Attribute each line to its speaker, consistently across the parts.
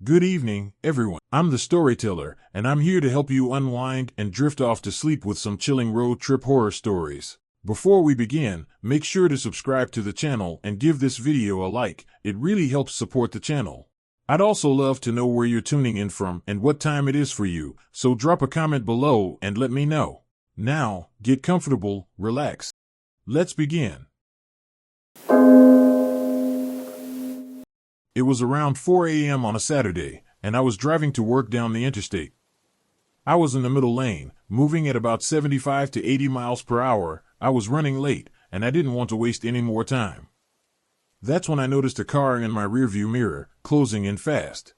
Speaker 1: Good evening, everyone. I'm the storyteller, and I'm here to help you unwind and drift off to sleep with some chilling road trip horror stories. Before we begin, make sure to subscribe to the channel and give this video a like. It really helps support the channel. I'd also love to know where you're tuning in from and what time it is for you, so drop a comment below and let me know. Now, get comfortable, relax. Let's begin. It was around 4 a.m. on a Saturday, and I was driving to work down the interstate. I was in the middle lane, moving at about 75 to 80 miles per hour. I was running late, and I didn't want to waste any more time. That's when I noticed a car in my rearview mirror, closing in fast.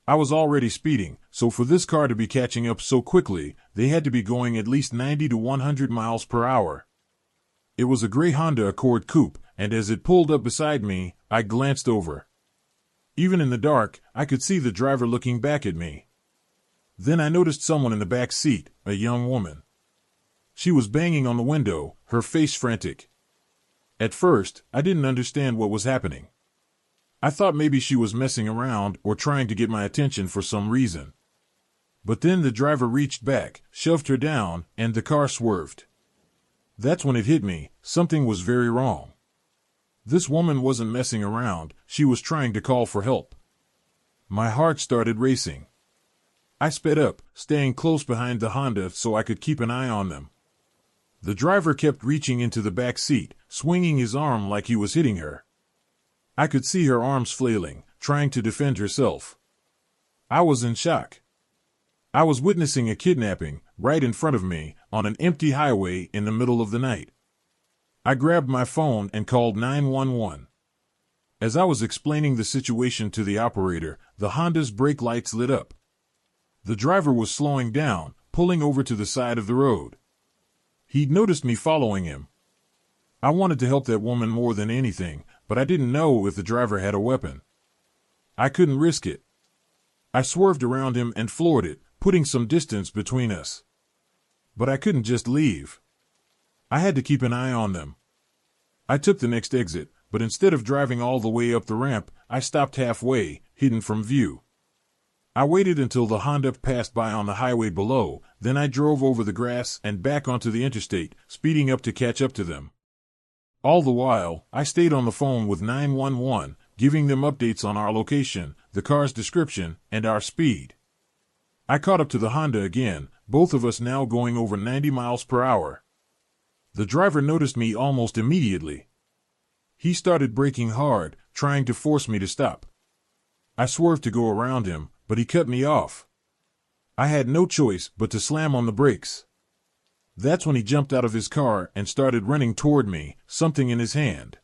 Speaker 1: I was already speeding, so for this car to be catching up so quickly, they had to be going at least 90 to 100 miles per hour. It was a gray Honda Accord coupe, and as it pulled up beside me, I glanced over. Even in the dark, I could see the driver looking back at me. Then I noticed someone in the back seat, a young woman. She was banging on the window, her face frantic. At first, I didn't understand what was happening. I thought maybe she was messing around or trying to get my attention for some reason. But then the driver reached back, shoved her down, and the car swerved. That's when it hit me, something was very wrong. This woman wasn't messing around, she was trying to call for help. My heart started racing. I sped up, staying close behind the Honda so I could keep an eye on them. The driver kept reaching into the back seat, swinging his arm like he was hitting her. I could see her arms flailing, trying to defend herself. I was in shock. I was witnessing a kidnapping, right in front of me, on an empty highway in the middle of the night. I grabbed my phone and called 911. As I was explaining the situation to the operator, the Honda's brake lights lit up. The driver was slowing down, pulling over to the side of the road. He'd noticed me following him. I wanted to help that woman more than anything, but I didn't know if the driver had a weapon. I couldn't risk it. I swerved around him and floored it, putting some distance between us. But I couldn't just leave. I had to keep an eye on them. I took the next exit, but instead of driving all the way up the ramp, I stopped halfway, hidden from view. I waited until the Honda passed by on the highway below, then I drove over the grass and back onto the interstate, speeding up to catch up to them. All the while, I stayed on the phone with 911, giving them updates on our location, the car's description, and our speed. I caught up to the Honda again, both of us now going over 90 miles per hour. The driver noticed me almost immediately. He started braking hard, trying to force me to stop. I swerved to go around him, but he cut me off. I had no choice but to slam on the brakes. That's when he jumped out of his car and started running toward me, something in his hand.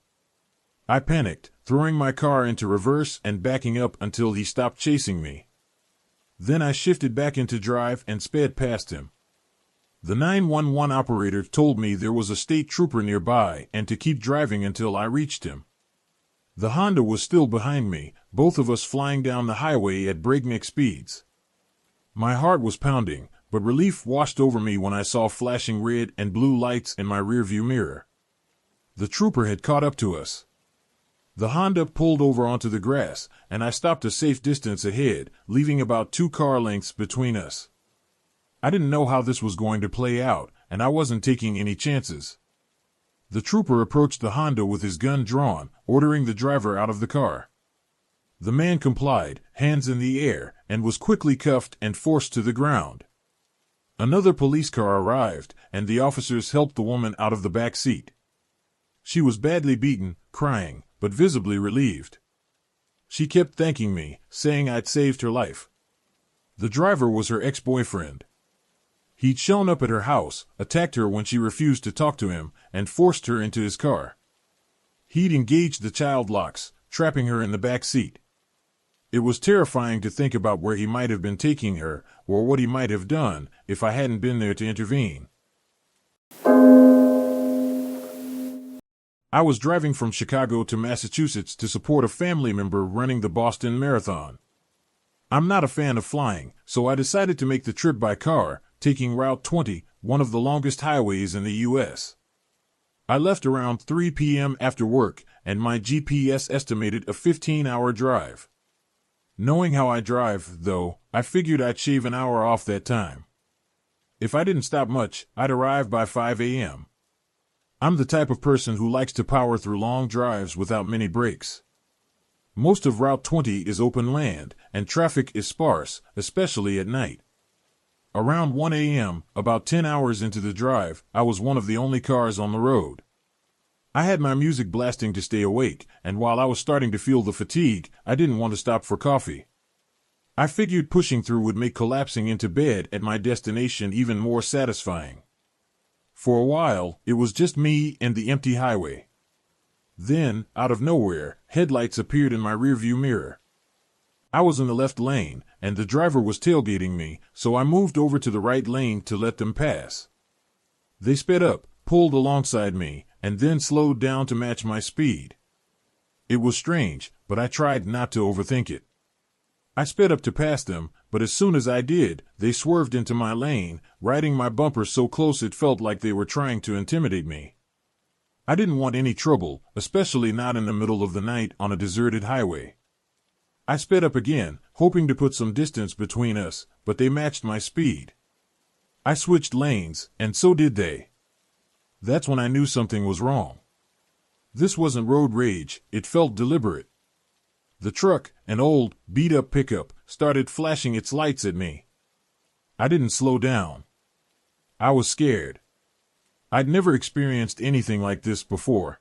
Speaker 1: I panicked, throwing my car into reverse and backing up until he stopped chasing me. Then I shifted back into drive and sped past him. The 911 operator told me there was a state trooper nearby and to keep driving until I reached him. The Honda was still behind me, both of us flying down the highway at breakneck speeds. My heart was pounding, but relief washed over me when I saw flashing red and blue lights in my rearview mirror. The trooper had caught up to us. The Honda pulled over onto the grass, and I stopped a safe distance ahead, leaving about 2 car lengths between us. I didn't know how this was going to play out, and I wasn't taking any chances. The trooper approached the Honda with his gun drawn, ordering the driver out of the car. The man complied, hands in the air, and was quickly cuffed and forced to the ground. Another police car arrived, and the officers helped the woman out of the back seat. She was badly beaten, crying, but visibly relieved. She kept thanking me, saying I'd saved her life. The driver was her ex-boyfriend. He'd shown up at her house, attacked her when she refused to talk to him, and forced her into his car. He'd engaged the child locks, trapping her in the back seat. It was terrifying to think about where he might have been taking her, or what he might have done, if I hadn't been there to intervene. I was driving from Chicago to Massachusetts to support a family member running the Boston Marathon. I'm not a fan of flying, so I decided to make the trip by car, taking Route 20, one of the longest highways in the U.S. I left around 3 p.m. after work, and my GPS estimated a 15-hour drive. Knowing how I drive, though, I figured I'd shave an hour off that time. If I didn't stop much, I'd arrive by 5 a.m. I'm the type of person who likes to power through long drives without many breaks. Most of Route 20 is open land, and traffic is sparse, especially at night. Around 1 a.m., about 10 hours into the drive, I was one of the only cars on the road. I had my music blasting to stay awake, and while I was starting to feel the fatigue, I didn't want to stop for coffee. I figured pushing through would make collapsing into bed at my destination even more satisfying. For a while, it was just me and the empty highway. Then, out of nowhere, headlights appeared in my rearview mirror. I was in the left lane, and the driver was tailgating me, so I moved over to the right lane to let them pass. They sped up, pulled alongside me, and then slowed down to match my speed. It was strange, but I tried not to overthink it. I sped up to pass them, but as soon as I did, they swerved into my lane, riding my bumper so close it felt like they were trying to intimidate me. I didn't want any trouble, especially not in the middle of the night on a deserted highway. I sped up again, hoping to put some distance between us, but they matched my speed. I switched lanes, and so did they. That's when I knew something was wrong. This wasn't road rage, it felt deliberate. The truck, an old, beat-up pickup, started flashing its lights at me. I didn't slow down. I was scared. I'd never experienced anything like this before.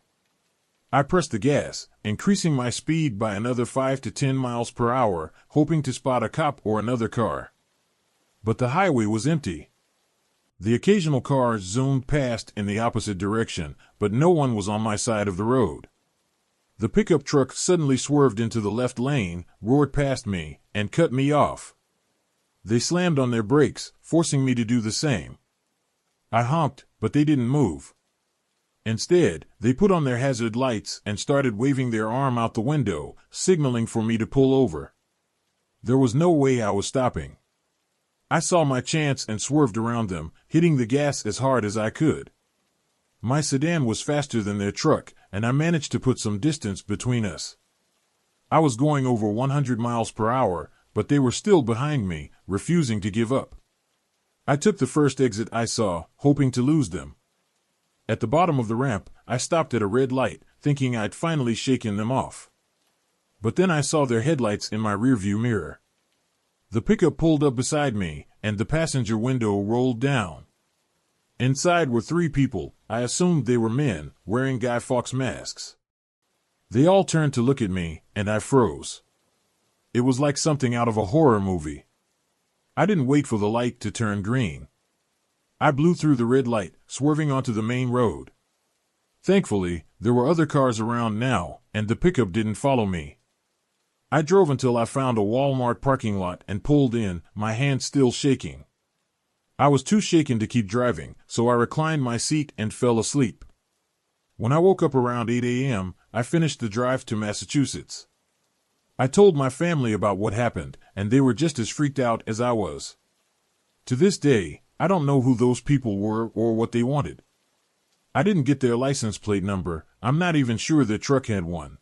Speaker 1: I pressed the gas, increasing my speed by another 5 to 10 miles per hour, hoping to spot a cop or another car. But the highway was empty. The occasional car zoomed past in the opposite direction, but no one was on my side of the road. The pickup truck suddenly swerved into the left lane, roared past me, and cut me off. They slammed on their brakes, forcing me to do the same. I honked, but they didn't move. Instead, they put on their hazard lights and started waving their arm out the window, signaling for me to pull over. There was no way I was stopping. I saw my chance and swerved around them, hitting the gas as hard as I could. My sedan was faster than their truck, and I managed to put some distance between us. I was going over 100 miles per hour, but they were still behind me, refusing to give up. I took the first exit I saw, hoping to lose them. At the bottom of the ramp, I stopped at a red light, thinking I'd finally shaken them off. But then I saw their headlights in my rearview mirror. The pickup pulled up beside me, and the passenger window rolled down. Inside were 3 people. I assumed they were men, wearing Guy Fawkes masks. They all turned to look at me, and I froze. It was like something out of a horror movie. I didn't wait for the light to turn green. I blew through the red light, swerving onto the main road. Thankfully, there were other cars around now, and the pickup didn't follow me. I drove until I found a Walmart parking lot and pulled in, my hands still shaking. I was too shaken to keep driving, so I reclined my seat and fell asleep. When I woke up around 8 a.m., I finished the drive to Massachusetts. I told my family about what happened, and they were just as freaked out as I was. To this day, I don't know who those people were or what they wanted. I didn't get their license plate number. I'm not even sure their truck had one.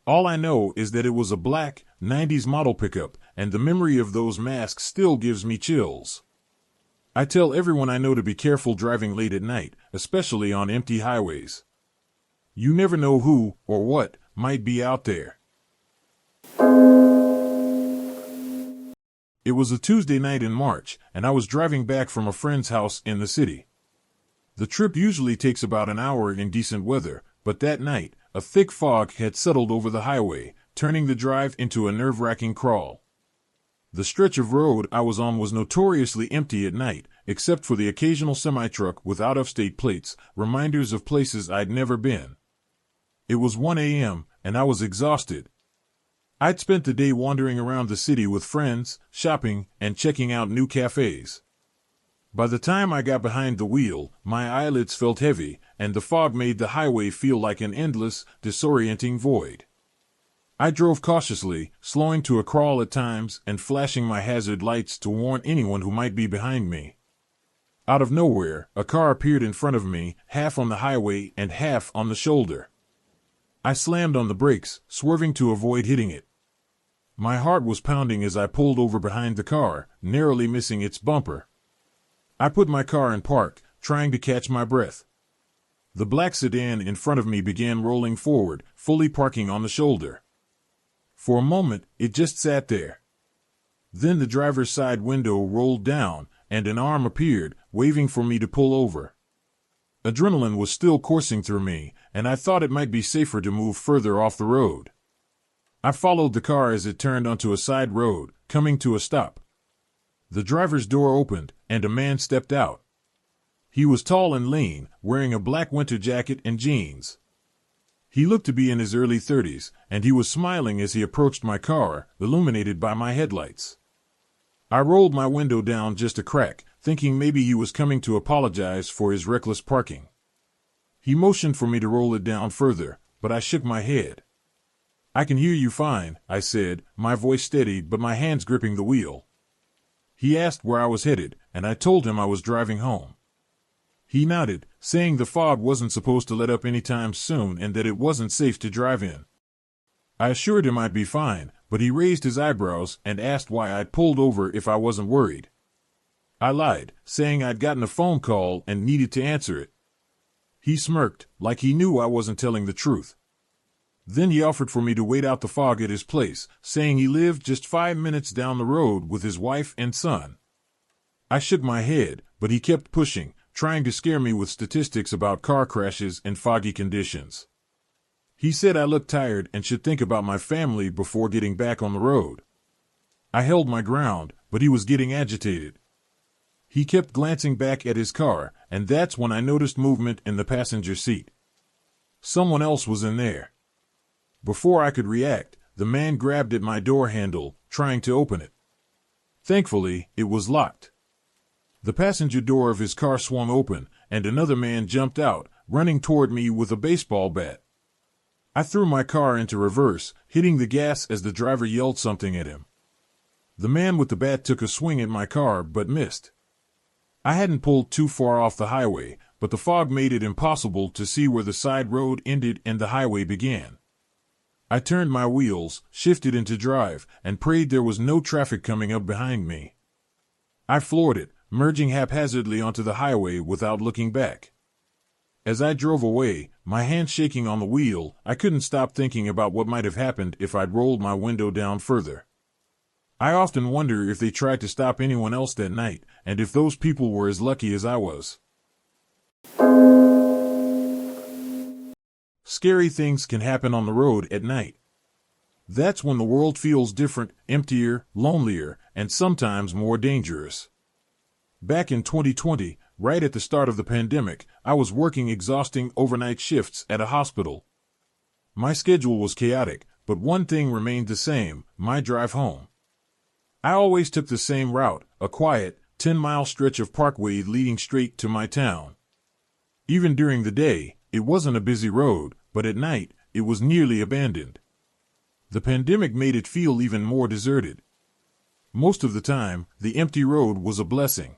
Speaker 1: All I know is that it was a black, 90s model pickup, and the memory of those masks still gives me chills. I tell everyone I know to be careful driving late at night, especially on empty highways. You never know who, or what, might be out there. It was a Tuesday night in March, and I was driving back from a friend's house in the city. The trip usually takes about an hour in decent weather, but that night, a thick fog had settled over the highway, turning the drive into a nerve-wracking crawl. The stretch of road I was on was notoriously empty at night, except for the occasional semi-truck with out-of-state plates, reminders of places I'd never been. It was 1 a.m., and I was exhausted. I'd spent the day wandering around the city with friends, shopping, and checking out new cafes. By the time I got behind the wheel, my eyelids felt heavy, and the fog made the highway feel like an endless, disorienting void. I drove cautiously, slowing to a crawl at times and flashing my hazard lights to warn anyone who might be behind me. Out of nowhere, a car appeared in front of me, half on the highway and half on the shoulder. I slammed on the brakes, swerving to avoid hitting it. My heart was pounding as I pulled over behind the car, narrowly missing its bumper. I put my car in park, trying to catch my breath. The black sedan in front of me began rolling forward, fully parking on the shoulder. For a moment, it just sat there. Then the driver's side window rolled down, and an arm appeared, waving for me to pull over. Adrenaline was still coursing through me, and I thought it might be safer to move further off the road. I followed the car as it turned onto a side road, coming to a stop. The driver's door opened, and a man stepped out. He was tall and lean, wearing a black winter jacket and jeans. He looked to be in his early 30s, and he was smiling as he approached my car, illuminated by my headlights. I rolled my window down just a crack, thinking maybe he was coming to apologize for his reckless parking. He motioned for me to roll it down further, but I shook my head. "I can hear you fine," I said, my voice steady but my hands gripping the wheel. He asked where I was headed, and I told him I was driving home. He nodded, saying the fog wasn't supposed to let up anytime soon and that it wasn't safe to drive in. I assured him I'd be fine, but he raised his eyebrows and asked why I'd pulled over if I wasn't worried. I lied, saying I'd gotten a phone call and needed to answer it. He smirked, like he knew I wasn't telling the truth. Then he offered for me to wait out the fog at his place, saying he lived just 5 minutes down the road with his wife and son. I shook my head, but he kept pushing, trying to scare me with statistics about car crashes and foggy conditions. He said I looked tired and should think about my family before getting back on the road. I held my ground, but he was getting agitated. He kept glancing back at his car, and that's when I noticed movement in the passenger seat. Someone else was in there. Before I could react, the man grabbed at my door handle, trying to open it. Thankfully, it was locked. The passenger door of his car swung open, and another man jumped out, running toward me with a baseball bat. I threw my car into reverse, hitting the gas as the driver yelled something at him. The man with the bat took a swing at my car but missed. I hadn't pulled too far off the highway, but the fog made it impossible to see where the side road ended and the highway began. I turned my wheels, shifted into drive, and prayed there was no traffic coming up behind me. I floored it, merging haphazardly onto the highway without looking back. As I drove away, my hands shaking on the wheel, I couldn't stop thinking about what might have happened if I'd rolled my window down further. I often wonder if they tried to stop anyone else that night, and if those people were as lucky as I was. Scary things can happen on the road at night. That's when the world feels different, emptier, lonelier, and sometimes more dangerous. Back in 2020, right at the start of the pandemic, I was working exhausting overnight shifts at a hospital. My schedule was chaotic, but one thing remained the same: my drive home. I always took the same route, a quiet, 10-mile stretch of parkway leading straight to my town. Even during the day, it wasn't a busy road, but at night, it was nearly abandoned. The pandemic made it feel even more deserted. Most of the time, the empty road was a blessing.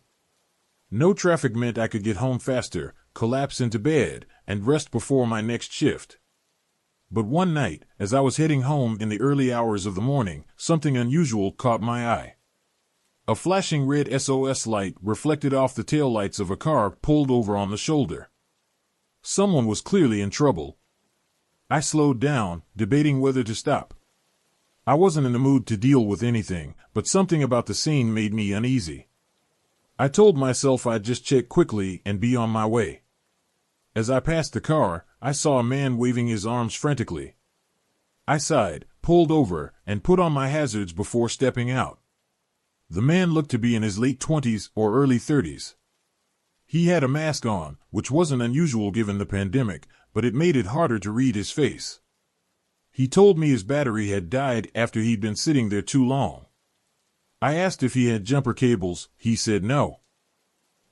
Speaker 1: No traffic meant I could get home faster, collapse into bed, and rest before my next shift. But one night, as I was heading home in the early hours of the morning, something unusual caught my eye. A flashing red SOS light reflected off the taillights of a car pulled over on the shoulder. Someone was clearly in trouble. I slowed down, debating whether to stop. I wasn't in the mood to deal with anything, but something about the scene made me uneasy. I told myself I'd just check quickly and be on my way. As I passed the car, I saw a man waving his arms frantically. I sighed, pulled over, and put on my hazards before stepping out. The man looked to be in his late 20s or early 30s. He had a mask on, which wasn't unusual given the pandemic, but it made it harder to read his face. He told me his battery had died after he'd been sitting there too long. I asked if he had jumper cables. He said no.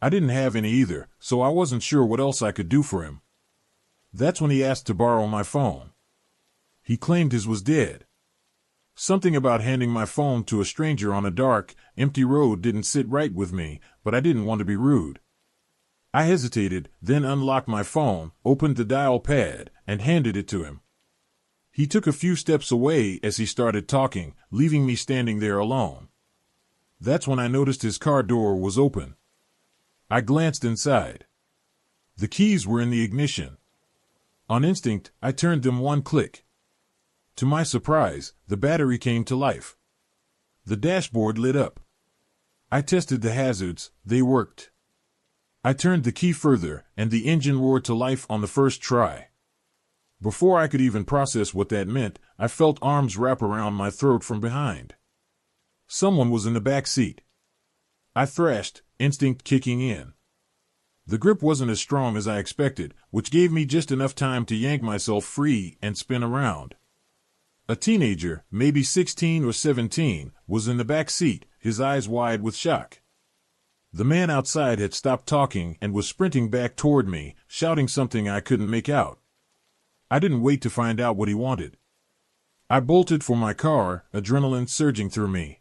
Speaker 1: I didn't have any either, so I wasn't sure what else I could do for him. That's when he asked to borrow my phone. He claimed his was dead. Something about handing my phone to a stranger on a dark, empty road didn't sit right with me, but I didn't want to be rude. I hesitated, then unlocked my phone, opened the dial pad, and handed it to him. He took a few steps away as he started talking, leaving me standing there alone. That's when I noticed his car door was open. I glanced inside. The keys were in the ignition. On instinct, I turned them one click. To my surprise, the battery came to life. The dashboard lit up. I tested the hazards, they worked. I turned the key further, and the engine roared to life on the first try. Before I could even process what that meant, I felt arms wrap around my throat from behind. Someone was in the back seat. I thrashed, instinct kicking in. The grip wasn't as strong as I expected, which gave me just enough time to yank myself free and spin around. A teenager, maybe 16 or 17, was in the back seat, his eyes wide with shock. The man outside had stopped talking and was sprinting back toward me, shouting something I couldn't make out. I didn't wait to find out what he wanted. I bolted for my car, adrenaline surging through me.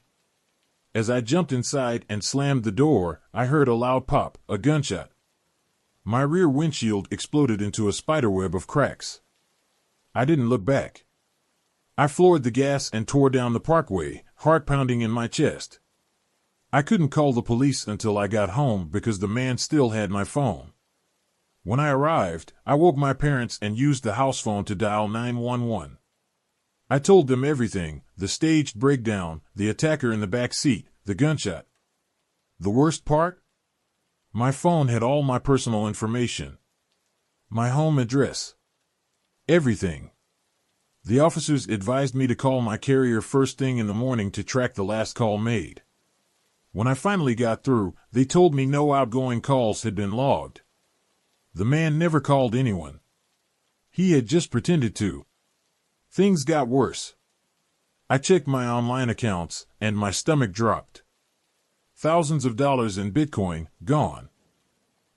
Speaker 1: As I jumped inside and slammed the door, I heard a loud pop, a gunshot. My rear windshield exploded into a spiderweb of cracks. I didn't look back. I floored the gas and tore down the parkway, heart pounding in my chest. I couldn't call the police until I got home because the man still had my phone. When I arrived, I woke my parents and used the house phone to dial 911. I told them everything, the staged breakdown, the attacker in the back seat, the gunshot. The worst part? My phone had all my personal information. My home address. Everything. The officers advised me to call my carrier first thing in the morning to track the last call made. When I finally got through, they told me no outgoing calls had been logged. The man never called anyone. He had just pretended to. Things got worse. I checked my online accounts, and my stomach dropped. Thousands of dollars in Bitcoin, gone.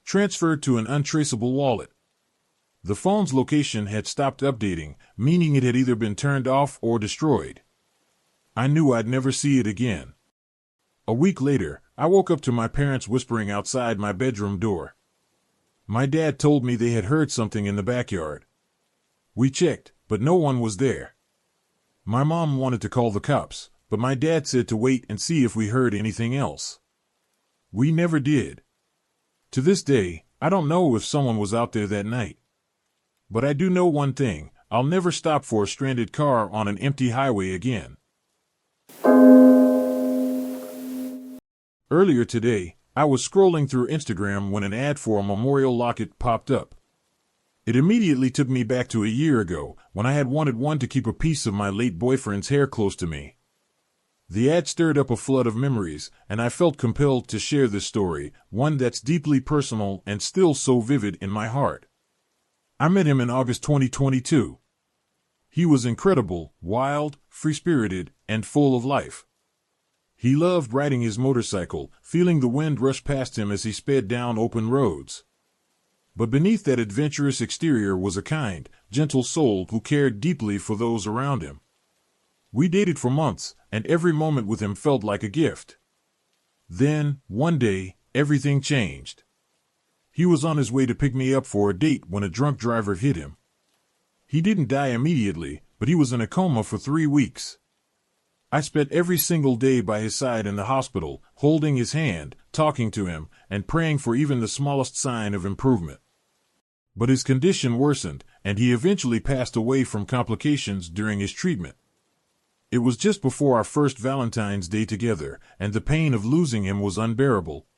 Speaker 1: Transferred to an untraceable wallet. The phone's location had stopped updating, meaning it had either been turned off or destroyed. I knew I'd never see it again. A week later, I woke up to my parents whispering outside my bedroom door. My dad told me they had heard something in the backyard. We checked, but no one was there. My mom wanted to call the cops, but my dad said to wait and see if we heard anything else. We never did. To this day, I don't know if someone was out there that night. But I do know one thing, I'll never stop for a stranded car on an empty highway again. Earlier today, I was scrolling through Instagram when an ad for a memorial locket popped up. It immediately took me back to a year ago, when I had wanted one to keep a piece of my late boyfriend's hair close to me. The ad stirred up a flood of memories, and I felt compelled to share this story, one that's deeply personal and still so vivid in my heart. I met him in August 2022. He was incredible, wild, free-spirited, and full of life. He loved riding his motorcycle, feeling the wind rush past him as he sped down open roads. But beneath that adventurous exterior was a kind, gentle soul who cared deeply for those around him. We dated for months, and every moment with him felt like a gift. Then, one day, everything changed. He was on his way to pick me up for a date when a drunk driver hit him. He didn't die immediately, but he was in a coma for 3 weeks. I spent every single day by his side in the hospital, holding his hand, talking to him, and praying for even the smallest sign of improvement. But his condition worsened, and he eventually passed away from complications during his treatment. It was just before our first Valentine's Day together, and the pain of losing him was unbearable.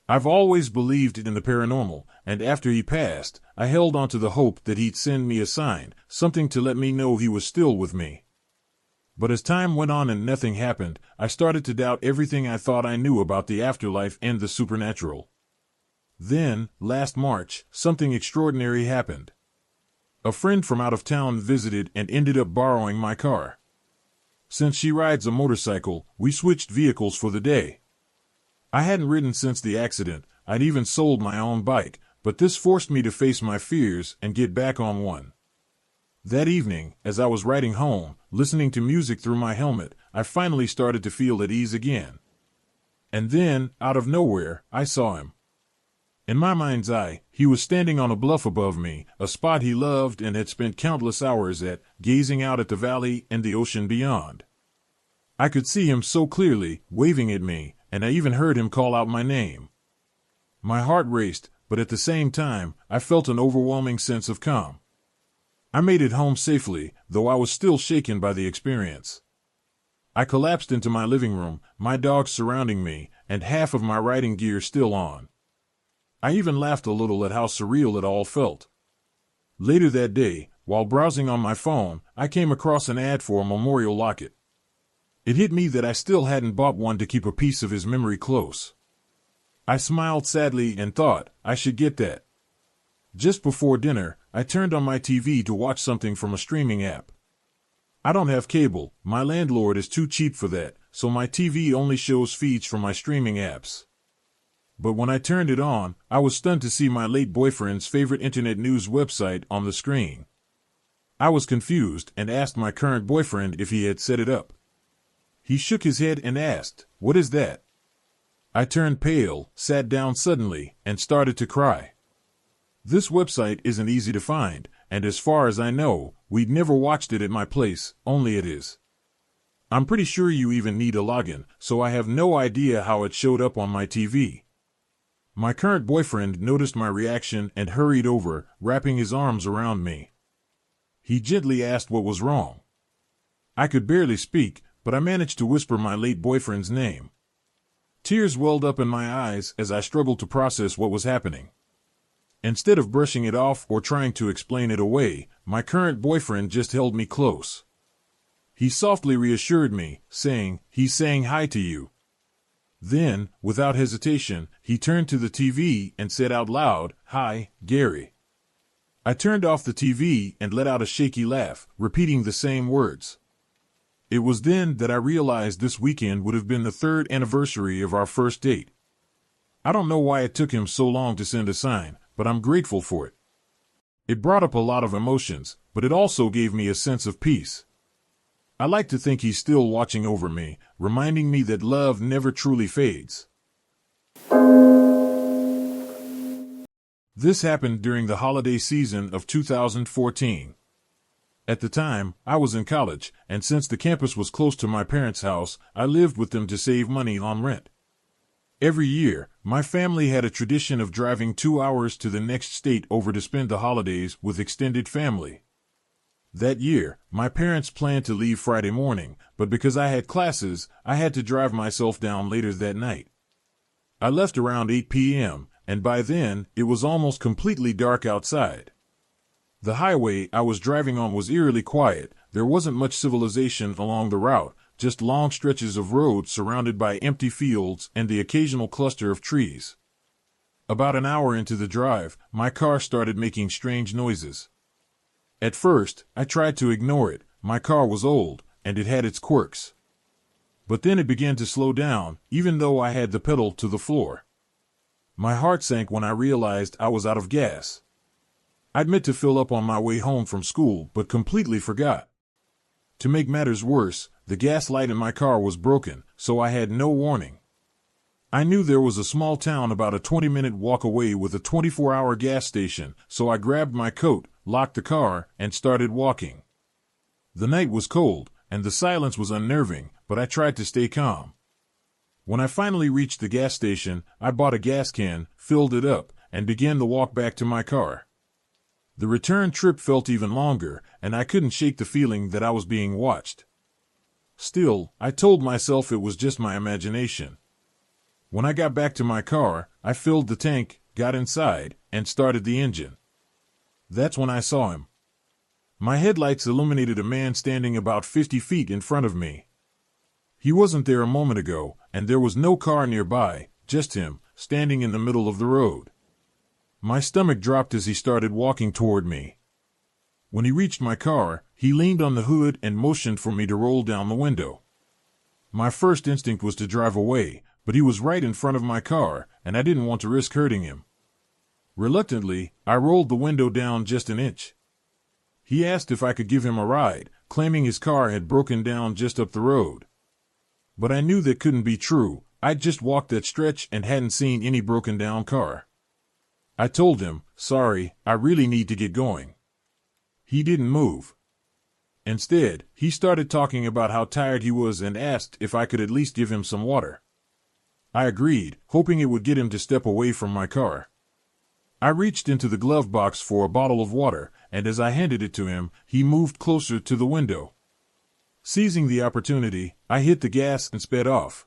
Speaker 1: I've always believed in the paranormal, and after he passed, I held on to the hope that he'd send me a sign, something to let me know he was still with me. But as time went on and nothing happened, I started to doubt everything I thought I knew about the afterlife and the supernatural. Then, last March, something extraordinary happened. A friend from out of town visited and ended up borrowing my car. Since she rides a motorcycle, we switched vehicles for the day. I hadn't ridden since the accident, I'd even sold my own bike, but this forced me to face my fears and get back on one. That evening, as I was riding home, listening to music through my helmet, I finally started to feel at ease again. And then, out of nowhere, I saw him. In my mind's eye, he was standing on a bluff above me, a spot he loved and had spent countless hours at, gazing out at the valley and the ocean beyond. I could see him so clearly, waving at me, and I even heard him call out my name. My heart raced, but at the same time, I felt an overwhelming sense of calm. I made it home safely, though I was still shaken by the experience. I collapsed into my living room, my dogs surrounding me, and half of my riding gear still on. I even laughed a little at how surreal it all felt. Later that day, while browsing on my phone, I came across an ad for a memorial locket. It hit me that I still hadn't bought one to keep a piece of his memory close. I smiled sadly and thought, I should get that. Just before dinner, I turned on my TV to watch something from a streaming app. I don't have cable, my landlord is too cheap for that, so my TV only shows feeds from my streaming apps. But when I turned it on, I was stunned to see my late boyfriend's favorite internet news website on the screen. I was confused and asked my current boyfriend if he had set it up. He shook his head and asked, "What is that?" I turned pale, sat down suddenly, and started to cry. This website isn't easy to find, and as far as I know, we'd never watched it at my place, only at his. I'm pretty sure you even need a login, so I have no idea how it showed up on my TV. My current boyfriend noticed my reaction and hurried over, wrapping his arms around me. He gently asked what was wrong. I could barely speak, but I managed to whisper my late boyfriend's name. Tears welled up in my eyes as I struggled to process what was happening. Instead of brushing it off or trying to explain it away, my current boyfriend just held me close. He softly reassured me, saying, "He's saying hi to you." Then, without hesitation, he turned to the TV and said out loud, "Hi, Gary." I turned off the TV and let out a shaky laugh, repeating the same words. It was then that I realized this weekend would have been the 3rd anniversary of our first date. I don't know why it took him so long to send a sign, but I'm grateful for it. It brought up a lot of emotions, but it also gave me a sense of peace. I like to think he's still watching over me, reminding me that love never truly fades. This happened during the holiday season of 2014. At the time, I was in college, and since the campus was close to my parents' house, I lived with them to save money on rent. Every year, my family had a tradition of driving 2 hours to the next state over to spend the holidays with extended family. That year, my parents planned to leave Friday morning, but because I had classes, I had to drive myself down later that night. I left around 8 p.m., and by then, it was almost completely dark outside. The highway I was driving on was eerily quiet. There wasn't much civilization along the route, just long stretches of road surrounded by empty fields and the occasional cluster of trees. About an hour into the drive, my car started making strange noises. At first, I tried to ignore it. My car was old, and it had its quirks. But then it began to slow down, even though I had the pedal to the floor. My heart sank when I realized I was out of gas. I'd meant to fill up on my way home from school, but completely forgot. To make matters worse, the gas light in my car was broken, so I had no warning. I knew there was a small town about a 20-minute walk away with a 24-hour gas station, so I grabbed my coat, locked the car, and started walking. The night was cold, and the silence was unnerving, but I tried to stay calm. When I finally reached the gas station, I bought a gas can, filled it up, and began the walk back to my car. The return trip felt even longer, and I couldn't shake the feeling that I was being watched. Still, I told myself it was just my imagination. When I got back to my car, I filled the tank, got inside, and started the engine. That's when I saw him. My headlights illuminated a man standing about 50 feet in front of me. He wasn't there a moment ago, and there was no car nearby, just him, standing in the middle of the road. My stomach dropped as he started walking toward me. When he reached my car, he leaned on the hood and motioned for me to roll down the window. My first instinct was to drive away, but he was right in front of my car, and I didn't want to risk hurting him. Reluctantly, I rolled the window down just an inch. He asked if I could give him a ride, claiming his car had broken down just up the road. But I knew that couldn't be true. I'd just walked that stretch and hadn't seen any broken down car. I told him, "Sorry, I really need to get going." He didn't move. Instead, he started talking about how tired he was and asked if I could at least give him some water. I agreed, hoping it would get him to step away from my car. I reached into the glove box for a bottle of water, and as I handed it to him, he moved closer to the window. Seizing the opportunity, I hit the gas and sped off.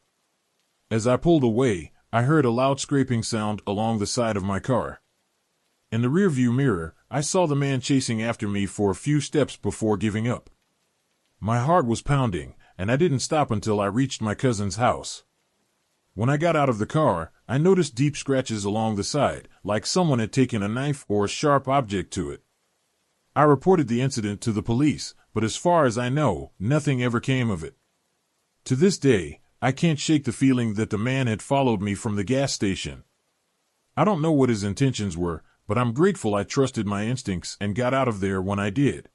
Speaker 1: As I pulled away, I heard a loud scraping sound along the side of my car. In the rearview mirror, I saw the man chasing after me for a few steps before giving up. My heart was pounding, and I didn't stop until I reached my cousin's house. When I got out of the car, I noticed deep scratches along the side, like someone had taken a knife or a sharp object to it. I reported the incident to the police, but as far as I know, nothing ever came of it. To this day, I can't shake the feeling that the man had followed me from the gas station. I don't know what his intentions were, but I'm grateful I trusted my instincts and got out of there when I did.